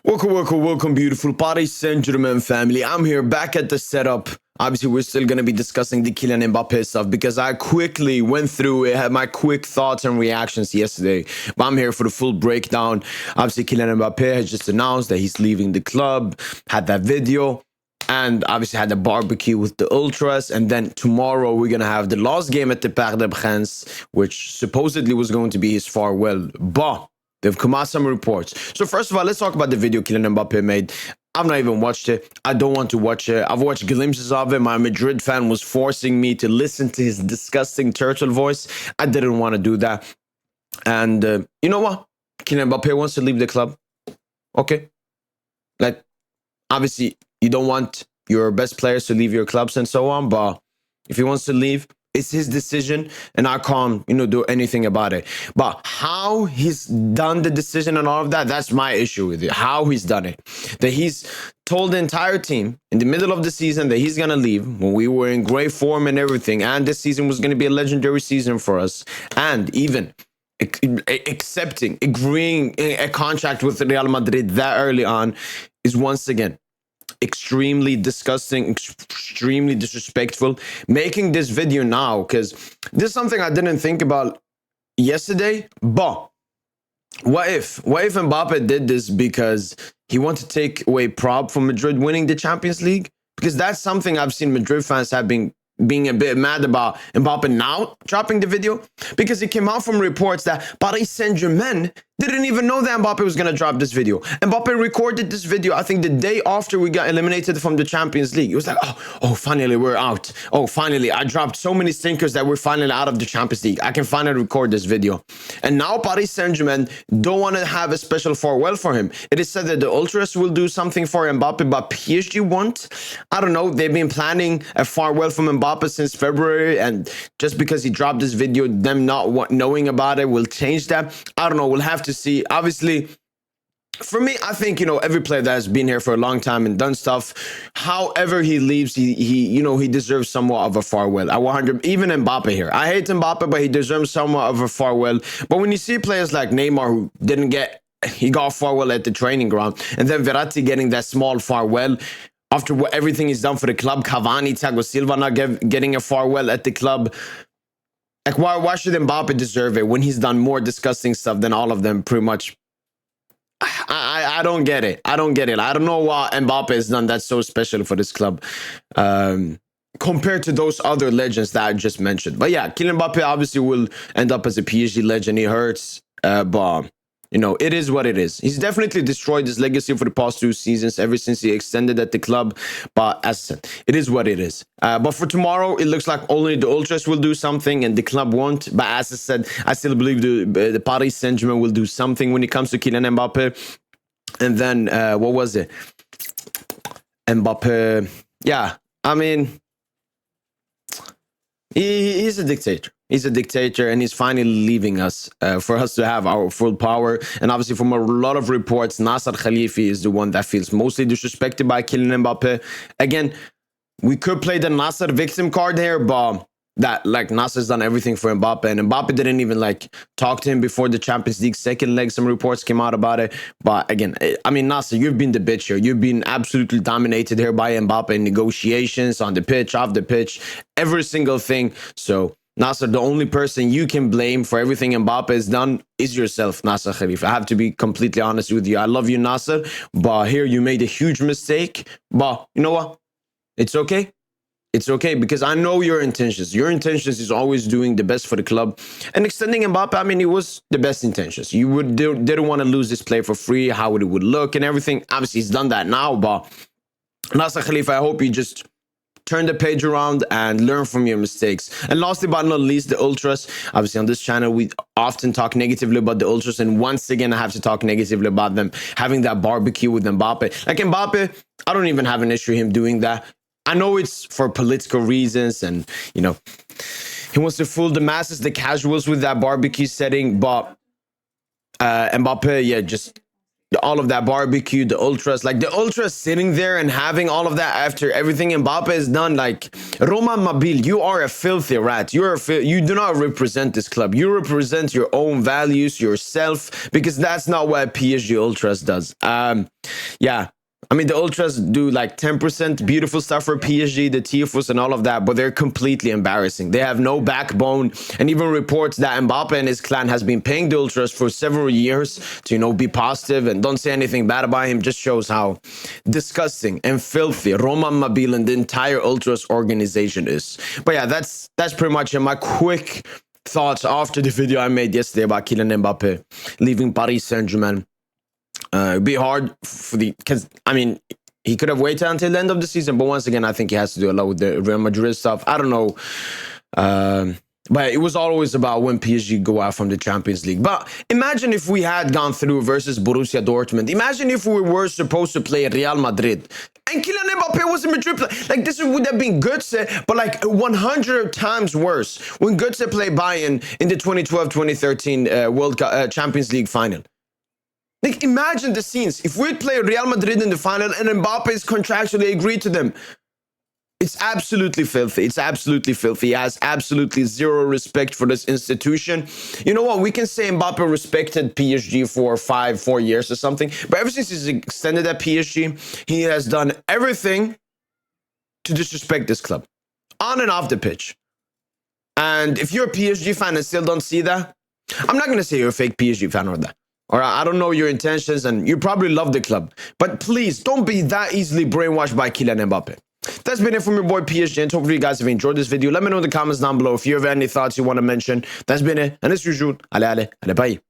Welcome, beautiful Paris Saint Germain family. I'm here back at the setup. Obviously, we're still going to be discussing the Kylian Mbappe stuff because I quickly went through it, had my quick thoughts and reactions yesterday. But I'm here for the full breakdown. Obviously, Kylian Mbappe has just announced that he's leaving the club, had that video, and obviously had the barbecue with the ultras. And then tomorrow we're gonna have the last game at the Paris Saint Germain, which supposedly was going to be his farewell. But they've come out some reports. So first of all, let's talk about the video Kylian Mbappe made. I've not even watched it. I don't want to watch it. I've watched glimpses of it. My Madrid fan was forcing me to listen to his disgusting turtle voice. I didn't want to do that. And you know what? Kylian Mbappe wants to leave the club. Okay. Like, obviously, you don't want your best players to leave your clubs and so on, but if he wants to leave, it's his decision, and I can't, do anything about it. But how he's done the decision and all of that, that's my issue with it. How he's done it. That he's told the entire team in the middle of the season that he's going to leave when we were in great form and everything, and this season was going to be a legendary season for us, and even accepting, agreeing a contract with Real Madrid that early on is once again extremely disgusting, extremely disrespectful. Making this video now, because this is something I didn't think about yesterday, but what if Mbappe did this because he wanted to take away prop from Madrid winning the Champions League? Because that's something I've seen Madrid fans have been being a bit mad about Mbappe now dropping the video, because it came out from reports that Paris Saint Germain didn't even know that Mbappe was going to drop this video. Mbappe recorded this video, I think, the day after we got eliminated from the Champions League. It was like, oh, finally we're out. Oh, finally, I dropped so many stinkers that we're finally out of the Champions League. I can finally record this video. And now Paris Saint Germain don't want to have a special farewell for him. It is said that the Ultras will do something for Mbappe, but PSG won't. I don't know. They've been planning a farewell from Mbappe since February, and just because he dropped this video, them not knowing about it will change that. I don't know. We'll have to see. Obviously, for me, I think, every player that has been here for a long time and done stuff, however he leaves, he deserves somewhat of a farewell. I 100, even Mbappe here. I hate Mbappe, but he deserves somewhat of a farewell. But when you see players like Neymar who he got a farewell at the training ground, and then Verratti getting that small farewell after everything he's done for the club, Cavani, Thiago Silva not getting a farewell at the club. Like, why should Mbappe deserve it when he's done more disgusting stuff than all of them, pretty much? I don't get it. I don't get it. I don't know why Mbappe has done that so special for this club compared to those other legends that I just mentioned. But yeah, Kylian Mbappe obviously will end up as a PSG legend. He hurts, but it is what it is. He's definitely destroyed his legacy for the past 2 seasons ever since he extended at the club. But as I said, it is what it is. But for tomorrow, it looks like only the Ultras will do something and the club won't. But as I said, I still believe the Paris Saint Germain will do something when it comes to Kylian Mbappe. And then, what was it? Mbappe. Yeah, I mean, he's a dictator. He's a dictator, and he's finally leaving us for us to have our full power. And obviously, from a lot of reports, Al-Khelaifi is the one that feels mostly disrespected by Kylian Mbappe. Again, we could play the Nasser victim card here, but Nasser's done everything for Mbappe, and Mbappe didn't even talk to him before the Champions League second leg. Some reports came out about it. But again, I mean, Nasser, you've been the bitch here. You've been absolutely dominated here by Mbappe in negotiations, on the pitch, off the pitch, every single thing. So Nasser, the only person you can blame for everything Mbappe has done is yourself, Nasser Al-Khelaifi. I have to be completely honest with you. I love you, Nasser, but here you made a huge mistake. But you know what? It's okay. It's okay, because I know your intentions. Your intentions is always doing the best for the club. And extending Mbappe, I mean, it was the best intentions. You didn't want to lose this player for free, how it would look and everything. Obviously, he's done that now, but Nasser Al-Khelaifi, I hope you just turn the page around and learn from your mistakes. And lastly but not least, the Ultras. Obviously, on this channel, we often talk negatively about the Ultras. And once again, I have to talk negatively about them having that barbecue with Mbappe. Like Mbappe, I don't even have an issue with him doing that. I know it's for political reasons and, he wants to fool the masses, the casuals with that barbecue setting. But Mbappe, yeah, just all of that barbecue, the ultras, like the ultras sitting there and having all of that after everything Mbappe has done. Like, Roman Mabil, you are a filthy rat. You do not represent this club. You represent your own values, yourself, because that's not what PSG ultras does. Yeah. I mean, the ultras do like 10% beautiful stuff for PSG, the tifos and all of that, but they're completely embarrassing. They have no backbone, and even reports that Mbappe and his clan has been paying the ultras for several years to, be positive and don't say anything bad about him, just shows how disgusting and filthy Roman Mabil and the entire ultras organization is. But yeah, that's pretty much my quick thoughts after the video I made yesterday about Kylian Mbappe leaving Paris Saint Germain. It'd be hard because I mean, he could have waited until the end of the season, but once again, I think he has to do a lot with the Real Madrid stuff. I don't know, but it was always about when PSG go out from the Champions League. But imagine if we had gone through versus Borussia Dortmund. Imagine if we were supposed to play Real Madrid and Kylian Mbappe was in Madrid. Like, this would have been Götze, but like 100 times worse when Götze played Bayern in the 2012-2013 World Cup Champions League final. Like, imagine the scenes. If we'd play Real Madrid in the final and Mbappe is contractually agreed to them. It's absolutely filthy. It's absolutely filthy. He has absolutely zero respect for this institution. You know what? We can say Mbappe respected PSG for 4 years or something. But ever since he's extended at PSG, he has done everything to disrespect this club. On and off the pitch. And if you're a PSG fan and still don't see that, I'm not going to say you're a fake PSG fan or that. Or I don't know your intentions, and you probably love the club. But please, don't be that easily brainwashed by Kylian Mbappe. That's been it from your boy PSG, and hopefully you guys have enjoyed this video. Let me know in the comments down below if you have any thoughts you want to mention. That's been it, and as usual, allez, bye.